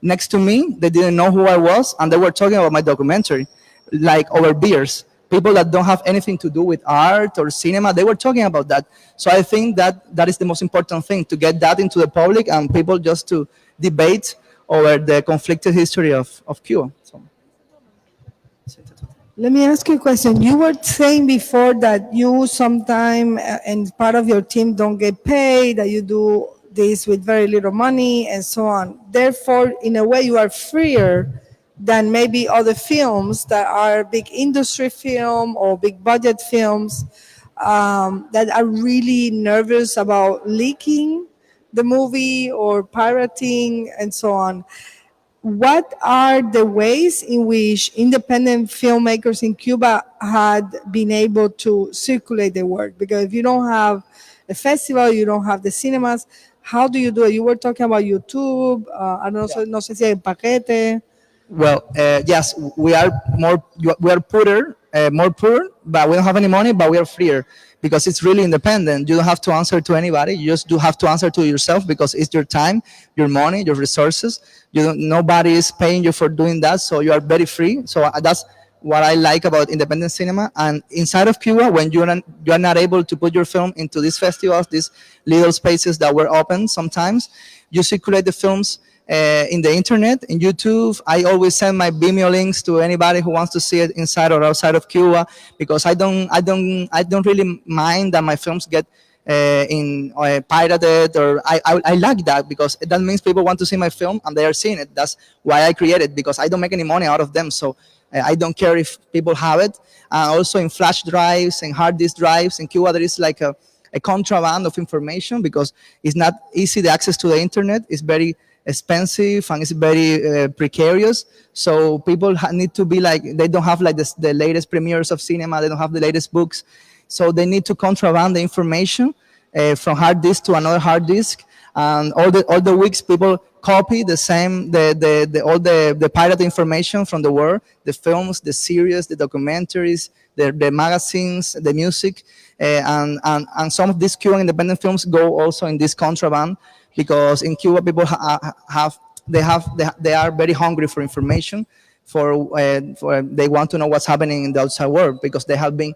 next to me, they didn't know who I was, and they were talking about my documentary, like over beers. People that don't have anything to do with art or cinema, they were talking about that. So I think that is the most important thing, to get that into the public and people just to debate over the conflicted history of Cuba. So. Let me ask you a question. You were saying before that you sometime and part of your team don't get paid, that you do this with very little money and so on. Therefore, in a way, you are freer than maybe other films that are big industry film or big budget films that are really nervous about leaking the movie or pirating and so on. What are the ways in which independent filmmakers in Cuba had been able to circulate their work? Because if you don't have a festival, you don't have the cinemas, how do you do it? You were talking about YouTube, I don't know, no sé si hay paquete. Well, yes, we are poorer, more poor, but we don't have any money, but we are freer, because it's really independent. You don't have to answer to anybody. You just do have to answer to yourself, because it's your time, your money, your resources. Nobody is paying you for doing that, so you are very free. So that's what I like about independent cinema. And inside of Cuba, when you are not able to put your film into these festivals, these little spaces that were open sometimes, you circulate the films in the internet, in YouTube. I always send my Vimeo links to anybody who wants to see it inside or outside of Cuba, because I don't really mind that my films get pirated, or I like that, because that means people want to see my film and they are seeing it. That's why I created, because I don't make any money out of them. So I don't care if people have it. Also in flash drives and hard disk drives in Cuba, there is like a contraband of information, because it's not easy. The access to the internet is very expensive and it's very precarious. So people need to be like, they don't have like the latest premieres of cinema, they don't have the latest books. So they need to contraband the information from hard disk to another hard disk. And all the weeks people copy the same, all the pirate information from the world, the films, the series, the documentaries, the magazines, the music. And some of these Cuban independent films go also in this contraband, because in Cuba people have they are very hungry for information, for they want to know what's happening in the outside world because they have been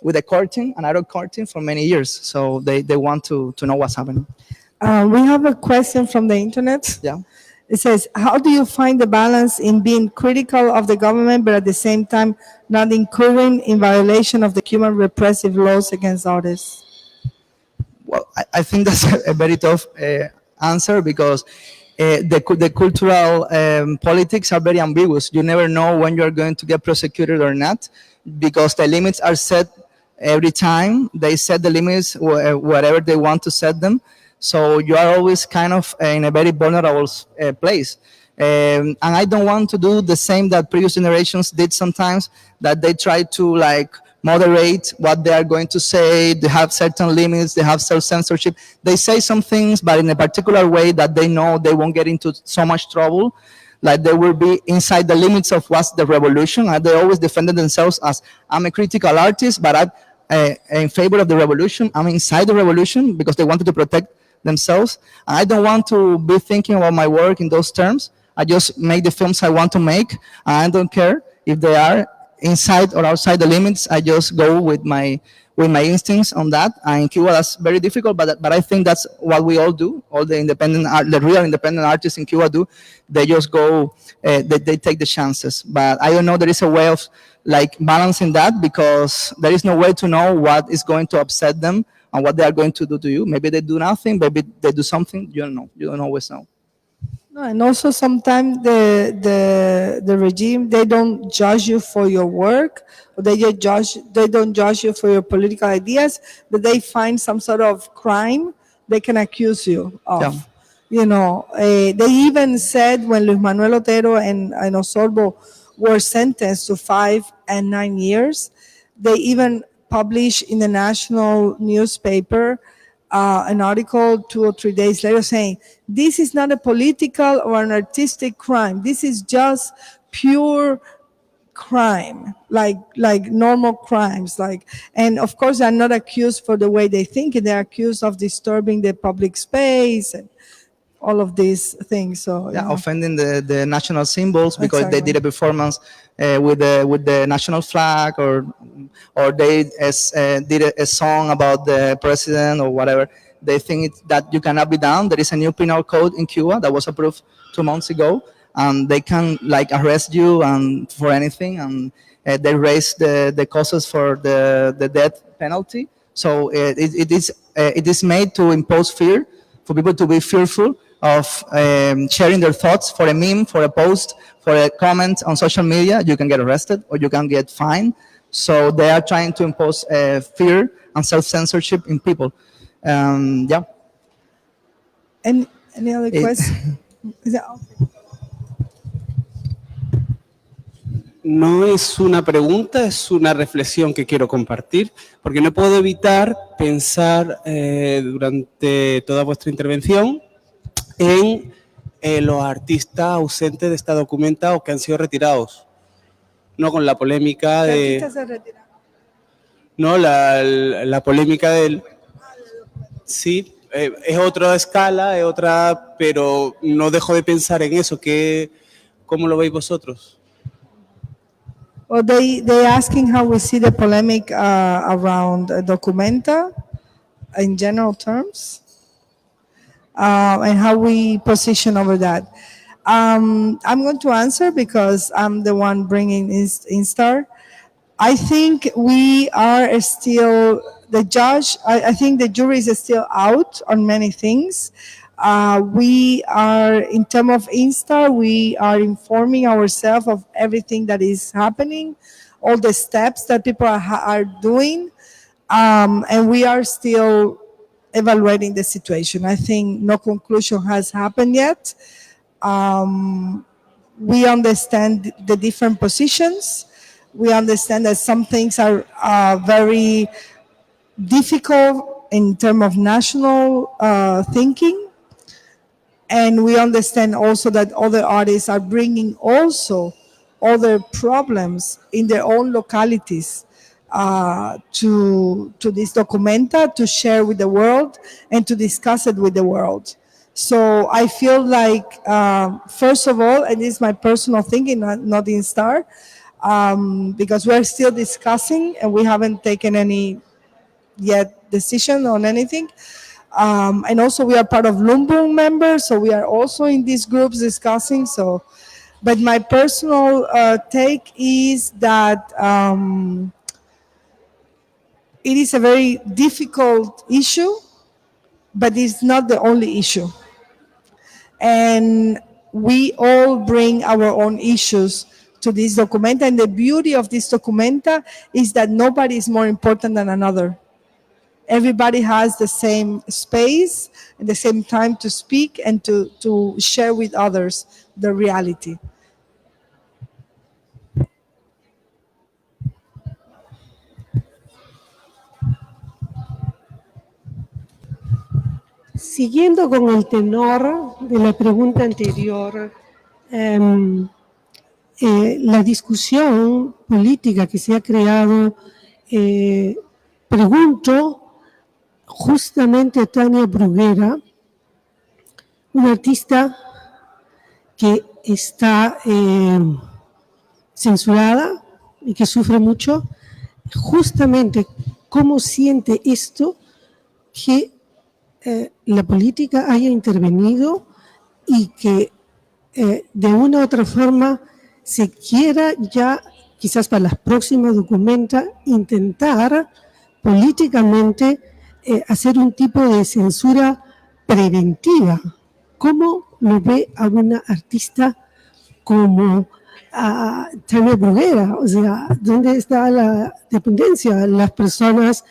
with a curtain, an iron curtain for many years. So they want to know what's happening. We have a question from the internet. Yeah. It says, how do you find the balance in being critical of the government, but at the same time not incurring in violation of the Cuban repressive laws against artists? Well, I think that's a very tough answer because the cultural politics are very ambiguous. You never know when you're going to get prosecuted or not because the limits are set every time. They set the limits wherever they want to set them. So you are always kind of in a very vulnerable place. And I don't want to do the same that previous generations did sometimes, that they try to like moderate what they are going to say. They have certain limits, they have self-censorship. They say some things, but in a particular way that they know they won't get into so much trouble. Like they will be inside the limits of what's the revolution. And they always defended themselves as, I'm a critical artist, but I'm in favor of the revolution. I'm inside the revolution because they wanted to protect themselves. And I don't want to be thinking about my work in those terms. I just make the films I want to make, and I don't care if they are inside or outside the limits. I just go with my instincts on that. And in Cuba, that's very difficult, but I think that's what we all do. All the the real independent artists in Cuba do. They just go, they take the chances. But I don't know there is a way of like balancing that because there is no way to know what is going to upset them and what they are going to do to you. Maybe they do nothing, maybe they do something. You don't know. You don't always know. No, and also sometimes the regime, they don't judge you for your work, or they don't judge you for your political ideas, but they find some sort of crime they can accuse you of. Yeah. You know, they even said when Luis Manuel Otero and Osorbo were sentenced to 5 and 9 years, they even published in the national newspaper an article 2 or 3 days later saying, this is not a political or an artistic crime. This is just pure crime, like normal crimes. And of course, they're not accused for the way they think. They're accused of disturbing the public space and all of these things. So yeah, offending the national symbols because Exactly. they did a performance with the national flag, or they did a song about the president or whatever. They think that you cannot be done. There is a new penal code in Cuba that was approved 2 months ago, and they can like arrest you and for anything, and they raise the causes for the death penalty. So it is made to impose fear, for people to be fearful of sharing their thoughts. For a meme, for a post, for a comment on social media, you can get arrested or you can get fined. So they are trying to impose fear and self-censorship in people. Yeah. Any other question? Is that okay? No es una pregunta, es una reflexión que quiero compartir, porque no puedo evitar pensar durante toda vuestra intervención en los artistas ausentes de esta documenta o que han sido retirados. No con la polémica de... Artistas se retiraron. No, la polémica del... Sí, es otra escala, es otra, pero no dejo de pensar en eso. ¿Cómo lo veis vosotros? Well, they asking how we see the polemic around documenta in general terms, and how we position over that. I'm going to answer because I'm the one bringing INSTAR. I think we are still, the judge, I think the jury is still out on many things. We are, in terms of INSTAR, we are informing ourselves of everything that is happening, all the steps that people are doing, and we are still evaluating the situation. I think no conclusion has happened yet. We understand the different positions. We understand that some things are very difficult in terms of national thinking. And we understand also that other artists are bringing also other problems in their own localities to this documenta to share with the world and to discuss it with the world. So I feel like, first of all, and this is my personal thinking, not INSTAR, because we're still discussing and we haven't taken any yet decision on anything. And also we are part of Lumbung members, so we are also in these groups discussing. So, but my personal take is that it is a very difficult issue, but it's not the only issue. And we all bring our own issues to this documenta, and the beauty of this documenta is that nobody is more important than another. Everybody has the same space and the same time to speak and to share with others the reality. Siguiendo con el tenor de la pregunta anterior, la discusión política que se ha creado, pregunto justamente a Tania Bruguera, una artista que está censurada y que sufre mucho, justamente cómo siente esto que la política haya intervenido y que de una u otra forma se quiera ya, quizás para las próximas documentas, intentar políticamente hacer un tipo de censura preventiva. ¿Cómo lo ve a una artista como Tania Bruguera? O sea, ¿dónde está la dependencia? Las personas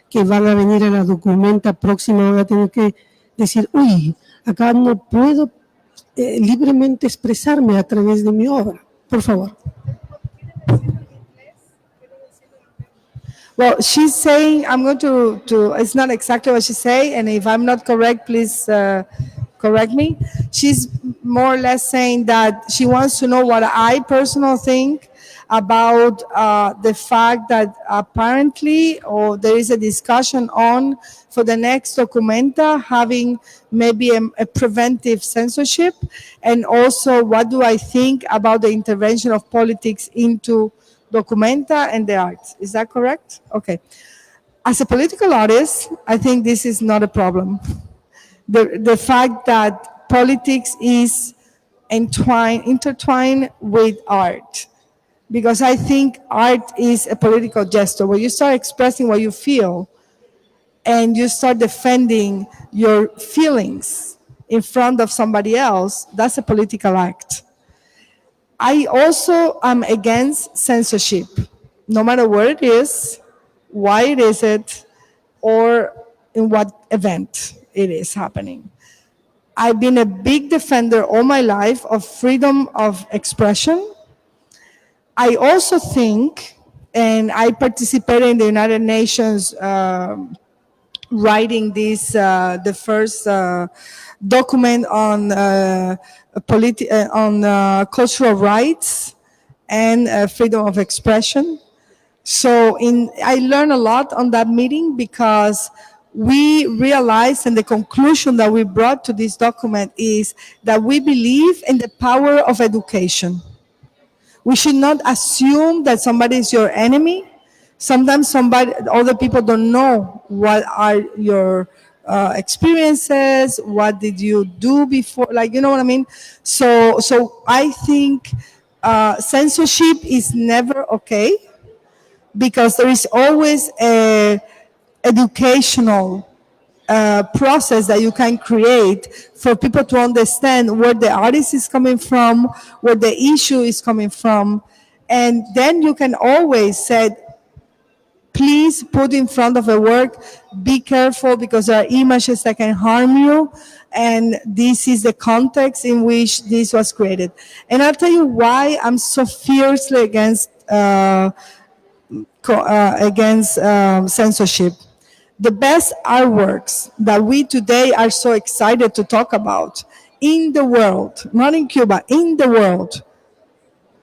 que van a venir a la documenta próxima van a tener que decir, uy, acá no puedo libremente expresarme a través de mi obra. Por favor. Well, she's saying, I'm going to it's not exactly what she's saying, and if I'm not correct, please correct me. She's more or less saying that she wants to know what I personally think about the fact that apparently, or there is a discussion on for the next documenta having maybe a preventive censorship, and also what do I think about the intervention of politics into documenta and the arts. Is that correct? Okay. As a political artist, I think this is not a problem. The fact that politics is intertwined with art. Because I think art is a political gesture. When you start expressing what you feel and you start defending your feelings in front of somebody else, that's a political act. I also am against censorship, no matter where it is, why it is it, or in what event it is happening. I've been a big defender all my life of freedom of expression. I also think, and I participated in the United Nations writing this, the first document on cultural rights and freedom of expression. So I learned a lot on that meeting because we realized, and the conclusion that we brought to this document is that we believe in the power of education. We should not assume that somebody is your enemy. Sometimes other people don't know what are your experiences, what did you do before, like, you know what I mean? So I think censorship is never okay, because there is always a educational process that you can create for people to understand where the artist is coming from, where the issue is coming from. And then you can always say, please put in front of a work, be careful because there are images that can harm you. And this is the context in which this was created. And I'll tell you why I'm so fiercely against censorship. The best artworks that we today are so excited to talk about in the world, not in Cuba, in the world,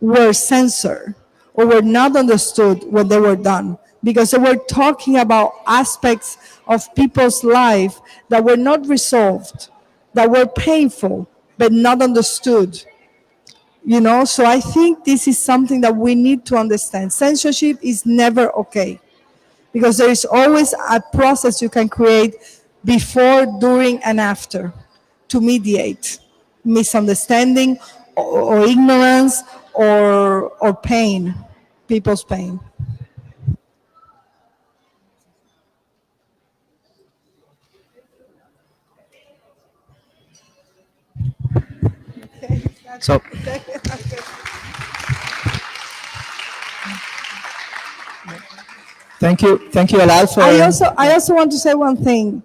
were censored or were not understood when they were done. because they were talking about aspects of people's life that were not resolved, that were painful, but not understood. You know, so I think this is something that we need to understand. Censorship is never okay, because there is always a process you can create before, during, and after to mediate misunderstanding or ignorance or pain, people's pain. So thank you a lot for. I also want to say one thing.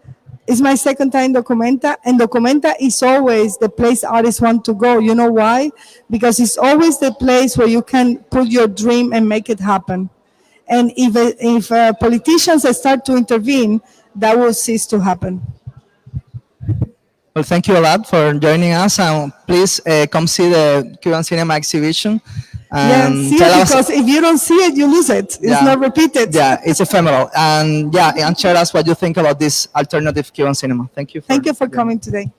It's my second time Documenta, and Documenta is always the place artists want to go. You know why? Because it's always the place where you can put your dream and make it happen. And if politicians start to intervene, that will cease to happen. Well, thank you a lot for joining us, and please come see the Cuban cinema exhibition. Yeah, see tell it, us- because if you don't see it, you lose it. It's Yeah. not repeated. Yeah, it's ephemeral, and share us what you think about this alternative Cuban cinema. Thank you. Thank you for coming today.